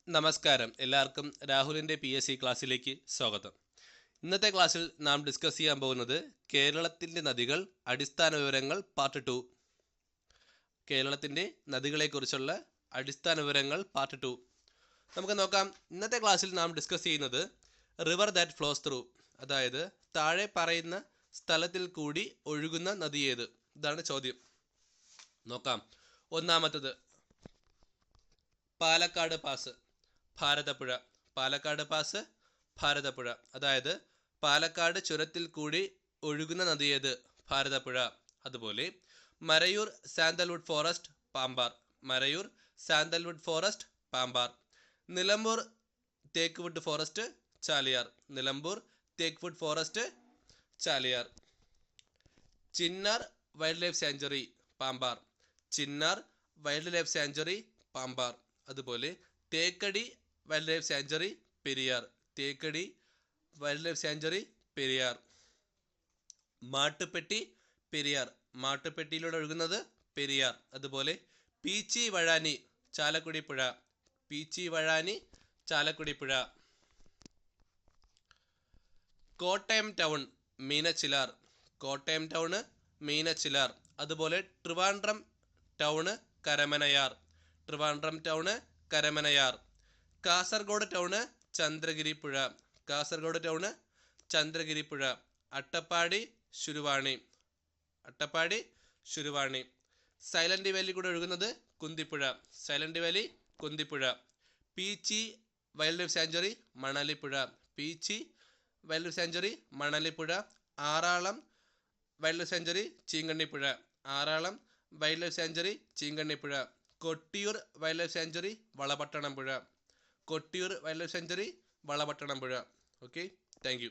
നമസ്കാരം, എല്ലാവർക്കും രാഹുലിൻ്റെ PSC ക്ലാസ്സിലേക്ക് സ്വാഗതം. ഇന്നത്തെ ക്ലാസ്സിൽ നാം ഡിസ്കസ് ചെയ്യാൻ പോകുന്നത് കേരളത്തിൻ്റെ നദികൾ അടിസ്ഥാന വിവരങ്ങൾ പാർട്ട് 2. കേരളത്തിൻ്റെ നദികളെക്കുറിച്ചുള്ള അടിസ്ഥാന വിവരങ്ങൾ പാർട്ട് 2 നമുക്ക് നോക്കാം. ഇന്നത്തെ ക്ലാസ്സിൽ നാം ഡിസ്കസ് ചെയ്യുന്നത് റിവർ ദാറ്റ് ഫ്ലോസ് ത്രൂ, അതായത് താഴെ പറയുന്ന സ്ഥലത്തിൽ കൂടി ഒഴുകുന്ന നദി ഏത്? ഇതാണ് ചോദ്യം. നോക്കാം. ഒന്നാമത്തത് പാലക്കാട് പാസ്, ഭാരതപ്പുഴ. പാലക്കാട് പാസ്, ഭാരതപ്പുഴ. അതായത് പാലക്കാട് ചുരത്തിൽ കൂടി ഒഴുകുന്ന നദി ഏത്? ഭാരതപ്പുഴ. അതുപോലെ Marayoor sandalwood forest, Pambar. Marayoor sandalwood forest, Pambar. Nilambur teakwood forest, Chaliyar. Nilambur teakwood forest, Chaliyar. Chinnar wildlife sanctuary, Pambar. Chinnar wildlife sanctuary, Pambar. അതുപോലെ Thekkady wildlife sanctuary, Periyar. Thekkady wildlife sanctuary, Periyar. Mattupetty, Periyar. മാട്ടുപ്പെട്ടിയിലൂടെ ഒഴുകുന്നത് പെരിയാർ. അതുപോലെ പീച്ചി വഴാനി, ചാലക്കുടി പുഴ. പീച്ചി വഴാനി, ചാലക്കുടി പുഴ. കോട്ടയം ടൗൺ, മീനച്ചിലാർ. കോട്ടയം ടൗണ്, മീനച്ചിലാർ. അതുപോലെ Trivandrum town, Karamanayar. Trivandrum town, Karamanayar. Kasaragod town, Chandragiri പുഴ. കാസർഗോഡ് ടൗണ്, ചന്ദ്രഗിരി പുഴ. അട്ടപ്പാടി, ശുരുവാണി. അട്ടപ്പാടി, ശുരുവാണി. സൈലന്റ് വാലി കൂടെ ഒഴുകുന്നത് Kunthipuzha. Silent valley, Kunthipuzha. Peechi wildlife sanctuary, Manalippuzha. Peechi wildlife sanctuary, Manalippuzha. Aralam wildlife sanctuary, Cheenkannipuzha. Aralam wildlife sanctuary, Cheenkannipuzha. Kottiyoor wildlife sanctuary, Valapattanam പുഴ. Kottiyoor wildlife sanctuary, Valapattanam പുഴ. Okay, thank you.